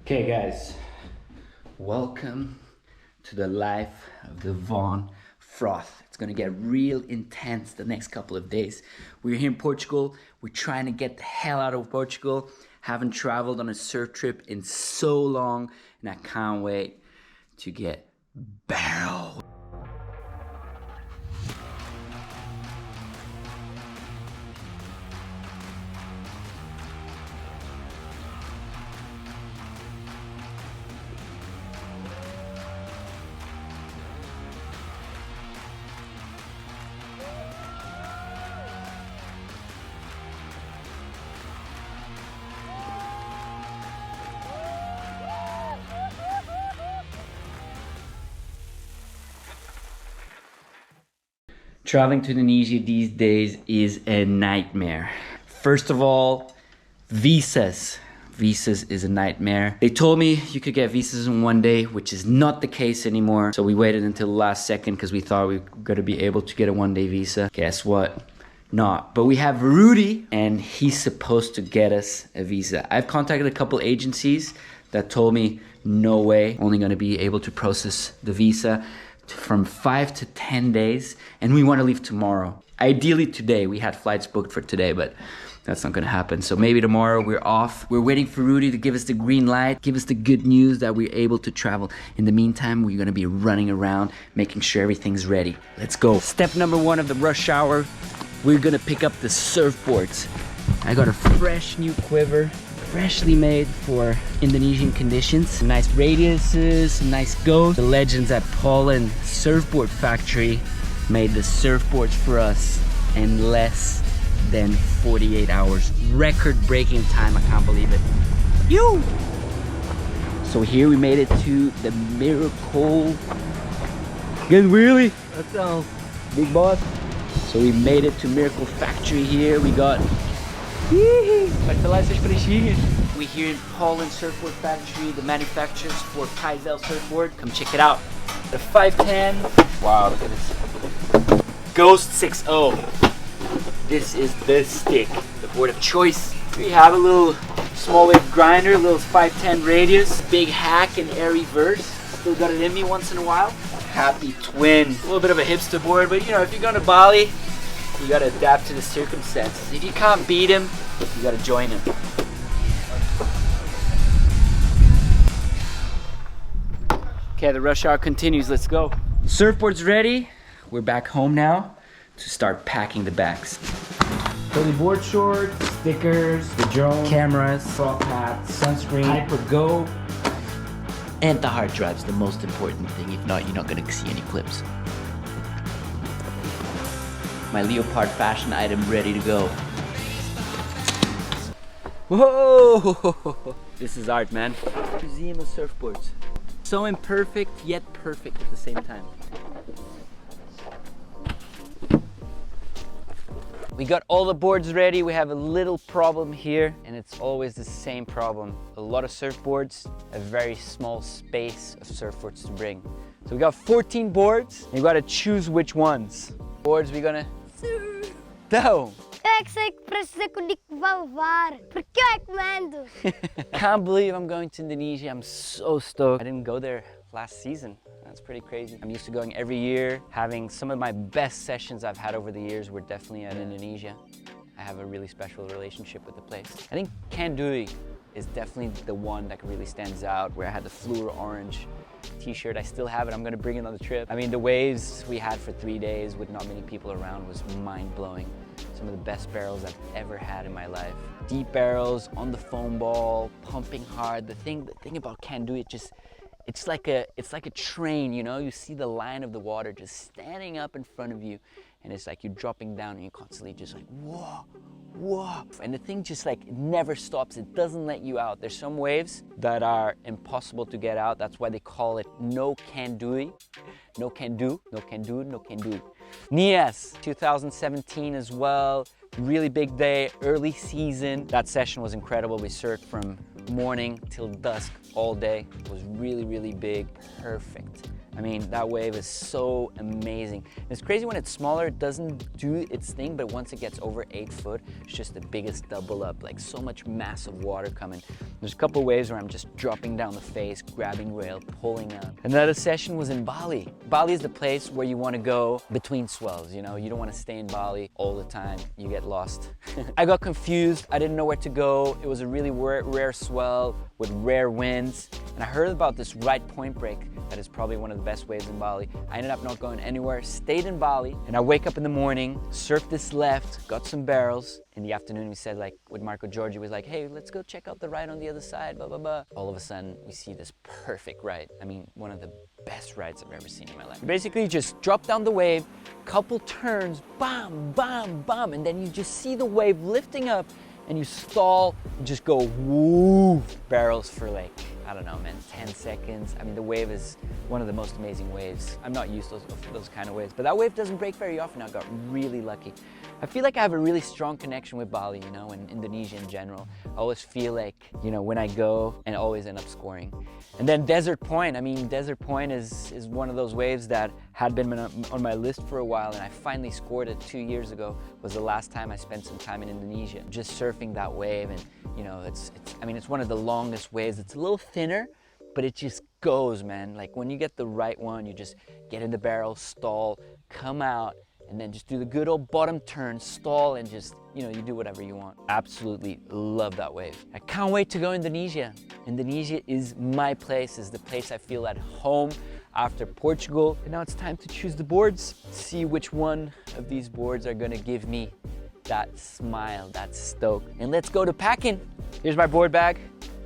Okay guys, welcome to the life of the Von Froth. It's gonna get real intense the next couple of days. We're here in Portugal. We're trying to get the hell out of Portugal. Haven't traveled on a surf trip in so long, and I can't wait to get barrel. Traveling to Indonesia these days is a nightmare. First of all, visas. Visas is a nightmare. They told me you could get visas in 1 day, which is not the case anymore. So we waited until the last second because we thought we were gonna be able to get a 1-day visa. Guess what? Not. But we have Rudy and he's supposed to get us a visa. I've contacted a couple agencies that told me no way, only gonna be able to process the visa from 5 to 10 days, and we want to leave tomorrow. Ideally today. We had flights booked for today, but that's not gonna happen. So maybe tomorrow we're off. We're waiting for Rudy to give us the green light, give us the good news that we're able to travel. In the meantime, we're gonna be running around, making sure everything's ready. Let's go. Step number 1 of the rush hour, we're gonna pick up the surfboards. I got a fresh new quiver, freshly made for Indonesian conditions. Some nice radiuses, some nice goes. The legends at Poland Surfboard Factory made the surfboards for us in less than 48 hours. Record-breaking time, I can't believe it. You! So here we made it to the Miracle. Good wheelie. That sounds big boss. So we made it to Miracle Factory here. We got we here in Poland Surfboard Factory, the manufacturers for Kaizel surfboard. Come check it out. The 510. Wow, look at this. Ghost 6.0. This is the stick, the board of choice. We have a little small wave grinder, a little 510 radius, big hack and air reverse. Still got it in me once in a while. Happy twin. A little bit of a hipster board, but you know, if you're going to Bali, you gotta adapt to the circumstances. If you can't beat him, you gotta join him. Okay, the rush hour continues. Let's go. Surfboard's ready. We're back home now to start packing the bags. So the board shorts, stickers, the drone, cameras, froth hats, sunscreen, Hyper Go, and the hard drive's the most important thing. If not, you're not gonna see any clips. My leopard fashion item ready to go. Whoa! This is art, man. Museum of surfboards. So imperfect, yet perfect at the same time. We got all the boards ready. We have a little problem here, and it's always the same problem. A lot of surfboards, a very small space of surfboards to bring. So we got 14 boards, and you gotta choose which ones. Boards we're gonna Então! Eu sei que precisa que o Nico vai levar. Porque eu é que mando. Can't believe I'm going to Indonesia. I'm so stoked. I didn't go there last season. That's pretty crazy. I'm used to going every year, having some of my best sessions I've had over the years were definitely at Indonesia. I have a really special relationship with the place. I think Kandui is definitely the one that really stands out, where I had the fluor orange t-shirt. I still have it. I'm gonna bring it on the trip. I mean, the waves we had for 3 days with not many people around was mind-blowing. Some of the best barrels I've ever had in my life. Deep barrels on the foam ball, pumping hard. The thing about Kandui, it's like a train, you know? You see the line of the water just standing up in front of you, and it's like you're dropping down and you're constantly just like, whoa, whoa. And the thing just like never stops. It doesn't let you out. There's some waves that are impossible to get out. That's why they call it no Kandui. No can do, no can do, no can do. Nias, 2017 as well. Really big day, early season. That session was incredible. We surfed from morning till dusk all day. It was really, really big, perfect. I mean, that wave is so amazing. And it's crazy when it's smaller, it doesn't do its thing, but once it gets over 8 foot, it's just the biggest double up, like so much massive water coming. There's a couple of waves where I'm just dropping down the face, grabbing rail, pulling up. Another session was in Bali. Bali is the place where you want to go between swells, you know? You don't want to stay in Bali all the time. You get lost. I got confused. I didn't know where to go. It was a really rare swell with rare winds. And I heard about this right point break that is probably one of the best waves in Bali. I ended up not going anywhere, stayed in Bali, and I wake up in the morning, surfed this left, got some barrels. In the afternoon, we said, like, with Marco Giorgi, was like, hey, let's go check out the right on the other side, blah, blah, blah. All of a sudden, we see this perfect right. I mean, one of the best rides I've ever seen in my life. You basically just drop down the wave, couple turns, bam, bam, bam, and then you just see the wave lifting up, and you stall, and just go woo, barrels for like, I don't know, man, 10 seconds. I mean, the wave is one of the most amazing waves. I'm not used to those kind of waves, but that wave doesn't break very often. I got really lucky. I feel like I have a really strong connection with Bali, you know, and Indonesia in general. I always feel like, you know, when I go, and always end up scoring. And then Desert Point. I mean, Desert Point is one of those waves that had been on my list for a while, and I finally scored it 2 years ago. Was the last time I spent some time in Indonesia, just surfing that wave. And you know, I mean, it's one of the longest waves. It's a little thinner, but it just goes, man. Like when you get the right one, you just get in the barrel, stall, come out, and then just do the good old bottom turn, stall, and just, you know, you do whatever you want. Absolutely love that wave. I can't wait to go to Indonesia. Indonesia is my place, is the place I feel at home after Portugal. And now it's time to choose the boards, see which one of these boards are gonna give me that smile, that stoke. And let's go to packing. Here's my board bag.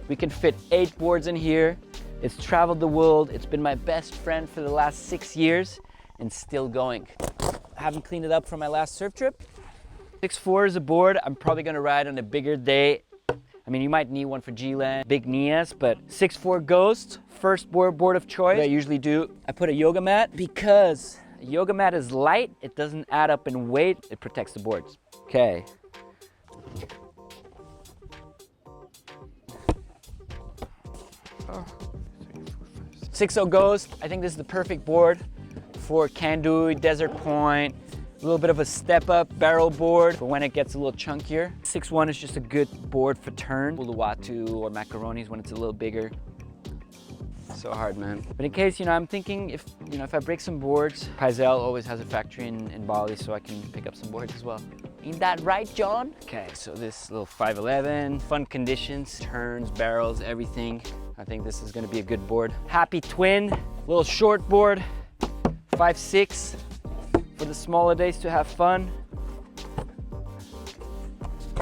We can fit 8 boards in here. It's traveled the world. It's been my best friend for the last 6 years and still going. I haven't cleaned it up from my last surf trip. 6'4" is a board I'm probably gonna ride on a bigger day. I mean, you might need one for G-Land, big Nias, but 6'4" Ghost, first board of choice. What I usually do, I put a yoga mat because a yoga mat is light, it doesn't add up in weight, it protects the boards. Okay. Oh. 6'0" Ghost, I think this is the perfect board for Kandui, Desert Point, a little bit of a step up barrel board for when it gets a little chunkier. 6'1" is just a good board for turn. Uluwatu or macaronis when it's a little bigger. So hard, man. But in case, you know, I'm thinking if I break some boards, Paisel always has a factory in Bali, so I can pick up some boards as well. Ain't that right, John? Okay, so this little 511, fun conditions, turns, barrels, everything. I think this is gonna be a good board. Happy twin, little short board, 5'6", for the smaller days to have fun.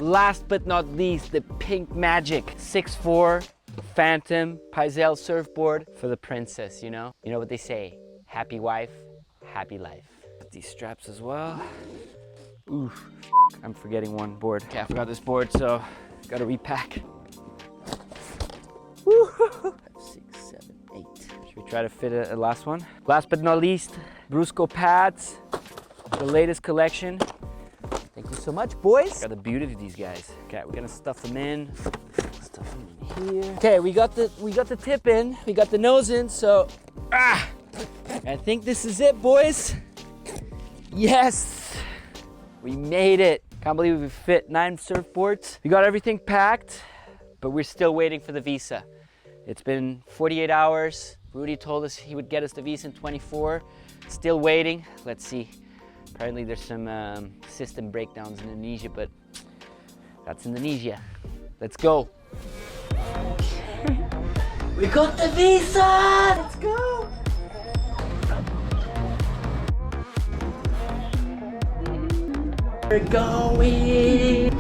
Last but not least, the Pink Magic 6'4", Phantom Paisel surfboard for the princess, you know? You know what they say, happy wife, happy life. Got these straps as well. Oof, I'm forgetting one board. Okay, I forgot this board, so gotta repack. Woo! 5, 6, 7, 8. Should we try to fit a last one? Last but not least, Brusco pads, the latest collection. Thank you so much, boys. Got the beauty of these guys. Okay, we're gonna stuff them in. Stuff them in here. Okay, we got the tip in, we got the nose in, so I think this is it, boys. Yes, we made it. Can't believe we fit 9 surfboards. We got everything packed, but we're still waiting for the visa. It's been 48 hours. Rudy told us he would get us the visa in 24. Still waiting. Let's see. Apparently there's some system breakdowns in Indonesia, but that's Indonesia. Let's go. We got the visa! Let's go! We're going!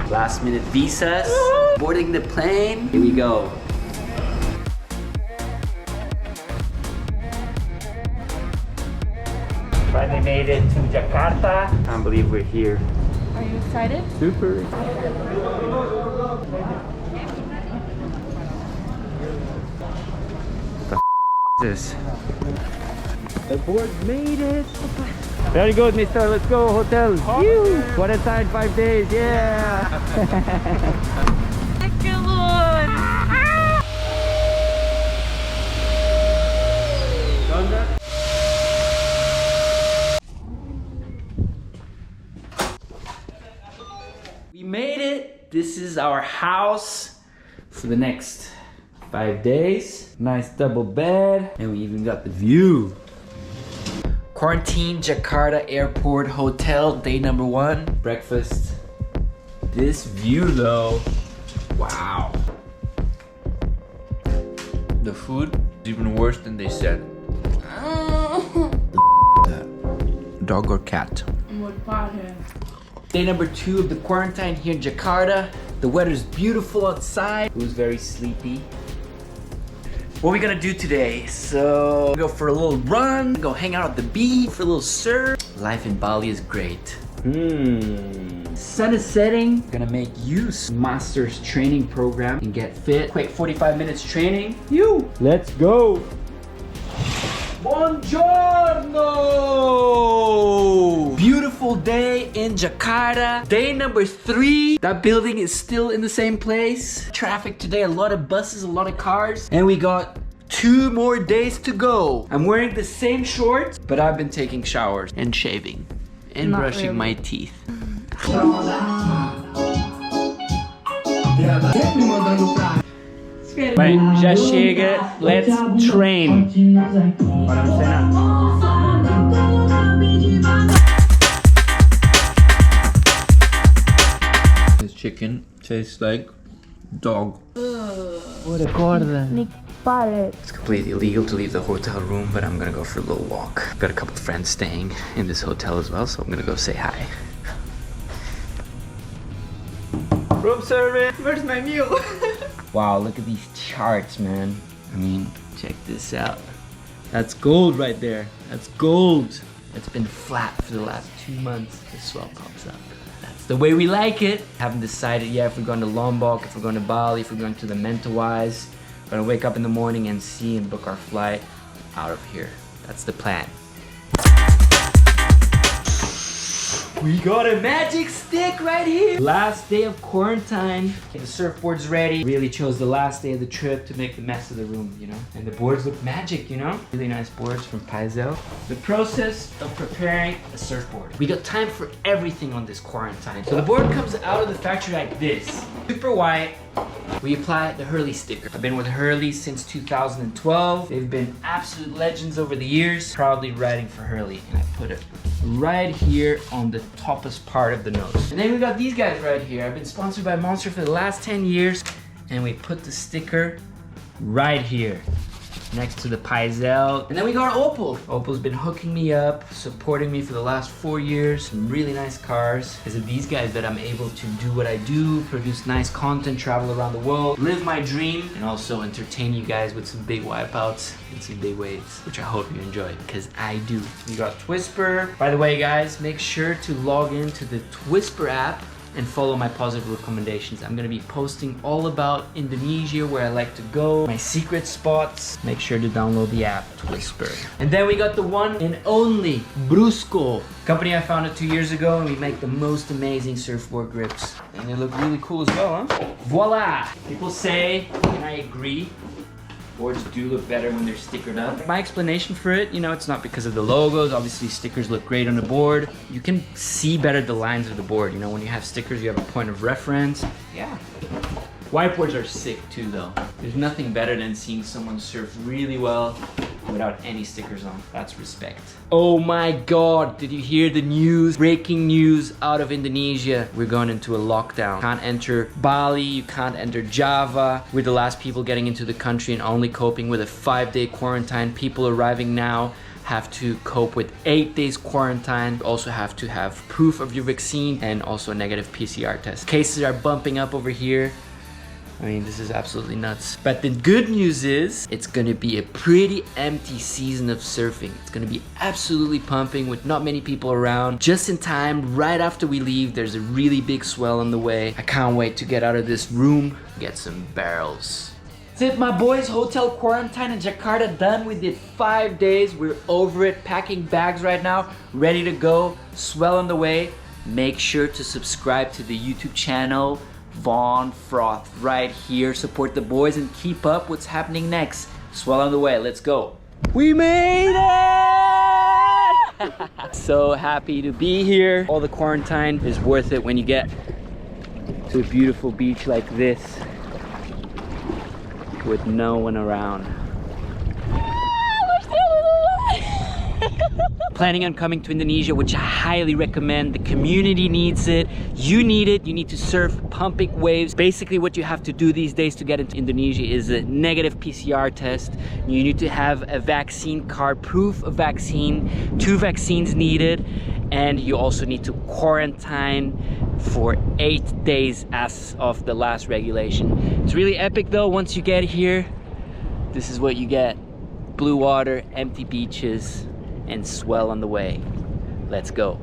Last minute visas, boarding the plane. Here we go. Finally made it to Jakarta. Can't believe we're here. Are you excited? Super. What the is this? The board made it. Very good, mister. Let's go, hotel. You. Quarantine 5 days. Yeah. Come on. Done that? is our house for the next 5 days. Nice double bed, and we even got the view. Quarantine Jakarta Airport Hotel, day number 1. Breakfast. This view though, wow. The food is even worse than they said. Dog or cat? Day number 2 of the quarantine here in Jakarta. The weather's beautiful outside. It was very sleepy. What are we gonna do today? So, go for a little run, go hang out at the beach, for a little surf. Life in Bali is great. Sun is setting. Gonna make use master's training program and get fit. Quick 45 minutes training. Let's go. Buongiorno! Beautiful day in Jakarta. Day number 3. That building is still in the same place. Traffic today, a lot of buses, a lot of cars. And we got 2 more days to go. I'm wearing the same shorts, but I've been taking showers and shaving and brushing my teeth. Bem, já chega, let's train. Bora vamos treinar. This chicken tastes like dog. What a corda. It's completely illegal to leave the hotel room, but I'm gonna go for a little walk. Got a couple of friends staying in this hotel as well, so I'm gonna go say hi. Room service. Where's my meal? Wow, look at these charts, man. I mean, check this out. That's gold right there. That's gold. It's been flat for the last 2 months. The swell pops up. That's the way we like it. Haven't decided yet if we're going to Lombok, if we're going to Bali, if we're going to the Mentawais. We're gonna wake up in the morning and see and book our flight out of here. That's the plan. We got a magic stick right here. Last day of quarantine. The surfboard's ready. Really chose the last day of the trip to make the mess of the room, you know? And the boards look magic, you know? Really nice boards from Paisel. The process of preparing a surfboard. We got time for everything on this quarantine. So the board comes out of the factory like this. Super white. We apply the Hurley sticker. I've been with Hurley since 2012. They've been absolute legends over the years. Proudly riding for Hurley. And I put it right here on the toppest part of the nose. And then we got these guys right here. I've been sponsored by Monster for the last 10 years. And we put the sticker right here next to the Paisel. And then we got Opal. Opal's been hooking me up, supporting me for the last 4 years. Some really nice cars. Because of these guys that I'm able to do what I do, produce nice content, travel around the world, live my dream, and also entertain you guys with some big wipeouts and some big waves, which I hope you enjoy, because I do. We got Twisper. By the way, guys, make sure to log into the Twisper app and follow my positive recommendations. I'm gonna be posting all about Indonesia, where I like to go, my secret spots. Make sure to download the app, Twisper. And then we got the one and only Brusco. Company I founded 2 years ago, and we make the most amazing surfboard grips. And they look really cool as well, huh? Voila! People say, and I agree, boards do look better when they're stickered up. My explanation for it, you know, it's not because of the logos. Obviously, stickers look great on the board. You can see better the lines of the board. You know, when you have stickers, you have a point of reference. Yeah. Whiteboards are sick too, though. There's nothing better than seeing someone surf really well without any stickers on. That's respect. Oh my God, did you hear the news? Breaking news out of Indonesia. We're going into a lockdown. Can't enter Bali, you can't enter Java. We're the last people getting into the country and only coping with a 5-day quarantine. People arriving now have to cope with 8 days quarantine. You also have to have proof of your vaccine and also a negative PCR test. Cases are bumping up over here. I mean, this is absolutely nuts. But the good news is, it's gonna be a pretty empty season of surfing. It's gonna be absolutely pumping with not many people around. Just in time, right after we leave, there's a really big swell on the way. I can't wait to get out of this room, get some barrels. That's it, my boys. Hotel quarantine in Jakarta done. We did 5 days. We're over it. Packing bags right now, ready to go. Swell on the way. Make sure to subscribe to the YouTube channel. Froth right here. Support the boys and keep up what's happening next. Swell on the way. Let's go. We made it! So happy to be here. All the quarantine is worth it when you get to a beautiful beach like this with no one around. Planning on coming to Indonesia, which I highly recommend. The community needs it. You need it. You need to surf pumping waves. Basically what you have to do these days to get into Indonesia is a negative PCR test. You need to have a vaccine card, proof of vaccine, 2 vaccines needed, and you also need to quarantine for 8 days as of the last regulation. It's really epic though. Once you get here, this is what you get. Blue water, empty beaches, and swell on the way. Let's go.